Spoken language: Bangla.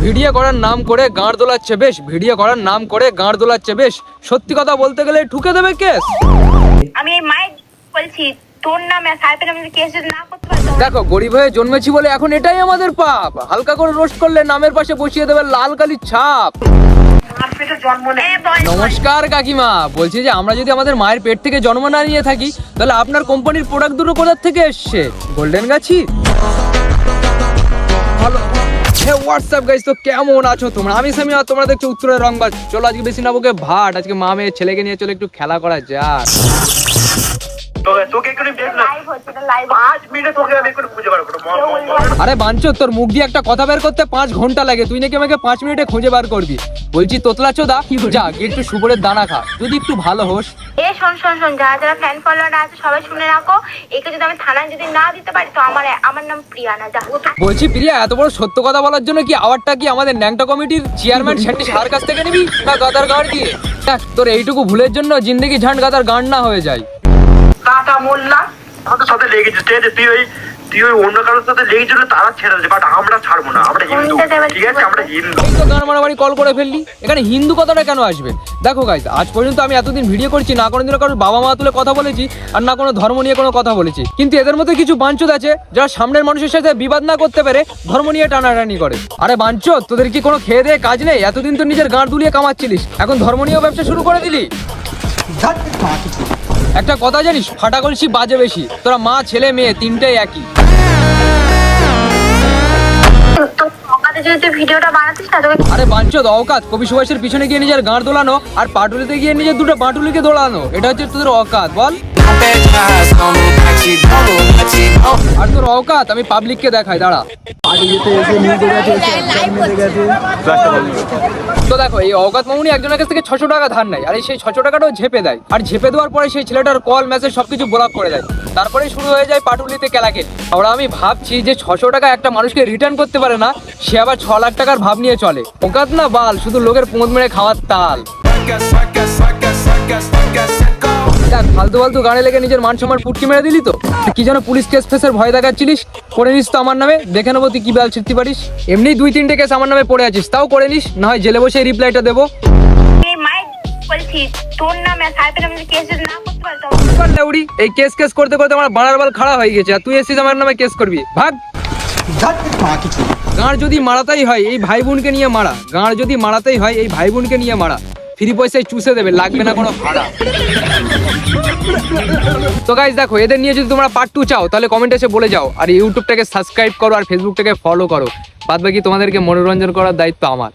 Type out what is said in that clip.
ভিডিও করার নাম করে গাঁড় দোলাচ্ছে বেশ, ভিডিও করার নাম করে গাঁড় দোলাচ্ছে বেশ। সত্যি কথা বলতে গেলে ঠুকে দেবে কেস। আমি এই মাইক বলছি, তোর নামে সাহেবের নামে কেস যদি না করতে পারি। দেখো গরিব হয়ে জন্মেছি বলে এখন এটাই আমাদের পাপ। হালকা করে রোস্ট করলে নামের পাশে বসিয়ে দেবে লাল কালির ছাপ। নমস্কার কাকিমা, বলছি যে আমরা যদি আমাদের মায়ের পেট থেকে জন্ম না নিয়ে থাকি তাহলে আপনার কোম্পানির প্রোডাক্ট দুটো কোথার থেকে এসছে? গোল্ডেন গাছি। ভালো হোয়াটসঅ্যাপ গাইস, তো কেমন আছো তোমরা? আমি সামি আর তোমরা দেখছো উত্তরের রংবাজ। চলো আজকে বেশি না বকে ভাট, আজকে মা মেয়ে ছেলেকে নিয়ে চলো একটু খেলা করা যাক। আরে বাঞ্চো, তোর মুখ দিয়ে একটা কথা বের করতে 5 ঘন্টা লাগে, তুই নাকি আমাকে 5 মিনিটে খুঁজে বার করবি? বলছি তোতলা চোদা, যা গিয়ে একটু সুপরের দানা খা, যদি একটু ভালো হোস। শোন যারা যারা ফ্যান ফলোয়ার আছে সবাই শুনে রাখো, একে যদি আমি থানায় যদি না দিতে পারি তো আমার নাম প্রিয়া না। যা বলছি প্রিয়া, এত বড় সত্য কথা বলার জন্য কি আওয়ারটা কি আমাদের ন্যাংটা কমিটির চেয়ারম্যান শ্যান্টি সার কাছ থেকে নিবি না গাদার গাড় দিয়ে? তোর এইটুকু ভুলের জন্য জিন্দগি ঝান্ড গাদার গান না হয়ে যায়। কাটা মোল্লা আমাদের সাথে লেগেছে, তুই ওই অন্য কারোর সাথে লেগেছিল তারা ছেড়ে দেবে, বাট আমরা ছাড়বো না, আমরা হিন্দু, ঠিক আছে? আমরা হিন্দু। এই তো গান মারামারি কল করে ফেললি, এখানে হিন্দু কথাটা কেন আসবে? দেখো গাইস, আজ পর্যন্ত আমি এতদিন ভিডিও করছি, না কোনোদিনও কারোর বাবা মা তুলে কথা বলেছি আর না কোনো ধর্ম নিয়ে কোনো কথা বলেছি, কিন্তু এদের মধ্যে কিছু বাঞ্চোদ আছে যারা সামনের মানুষের সাথে বিবাদ না করতে পেরে ধর্ম নিয়ে টানাটানি করে। আরে বাঞ্চোদ, তোদের কি কোনো খেয়ে দিয়ে কাজ নেই? এতদিন তো নিজের গাঁড় দুলিয়ে কামাচ্ছিলিস, এখন ধর্ম নিয়েও ব্যবসা শুরু করে দিলি। একটা কথা জানিস, ফাটা কলসি বাজে বেশি। তোরা মা ছেলে মেয়ে তিনটেই একই। ভিডিওটা বানাতিস না তোকে। আরে বাঞ্চোদ অকাত, কবি সুভাষের পিছনে গিয়ে নিজের গাঁড় দোলানো আর পাটুলিতে গিয়ে নিজের দুটো বাটুলিকে দোলানো, এটা হচ্ছে তোদের অকাত, বল? আর তোর অকাত আমি পাবলিককে দেখাই, দাঁড়া। তো দেখো, এই অকাত মামুনি একজনের কাছ থেকে 600 টাকা ধার নেয়, আর সেই 600 টাকাটাও ঝেপে দেয়, আর ঝেপে দেওয়ার পরে সেই ছেলেটার কল মেসেজ সবকিছু ব্লক করে দেয়। তারপরে শুরু হয়ে যায় পাটুলিতে কেলাকে। আর আমি ভাবছি যে 600 টাকা একটা মানুষকে রিটার্ন করতে পারে না, সে আবার 6 লাখ টাকার ভাব নিয়ে চলে। অকাত না বাল, শুধু লোকের পোঁদ মেরে খাওয়ার তাল। ফালতু ফালতু গানে লেগে নিজের মান সম্মান পুটকি মেরে দিলি তো। কি যেন পুলিশ কেস ফেসের ভয় দেখাচ্ছিলিস, করে নিস তো আমার নামে, দেখে নেবো তুই কি বাল ছিটতে পারিস। এমনি 2-3টে কেস আমার নামে পড়ে আছিস, তাও করে নিস, না হয় জেলে বসে রিপ্লাইটা দেবো। এই মাইক বলছি, তোর নামে সাহেবের নামে কেস যদি না করতে পারি তো। এই কেস করতে করতে আমার বাড়ার বাল খাড়া হয়ে গেছে, আর তুই এসেছিস আমার নামে কেস করবি? ভাগ। গাঁড় যদি মারাতেই হয় এই ভাই বোনকে নিয়ে মারা, গাঁড় যদি মারাতেই হয় এই ভাই বোনকে নিয়ে মারা, ফ্রি পয়সায় চুষে দেবে, লাগবে না কোনো ভাড়া। তো গাইস দেখো, এদের নিয়ে যদি তোমরা পার্ট 2 চাও তাহলে কমেন্টে এসে বলে যাও, আর ইউটিউবটাকে সাবস্ক্রাইব করো আর ফেসবুকটাকে ফলো করো। বাদ বাকি তোমাদেরকে মনোরঞ্জন করার দায়িত্ব আমার।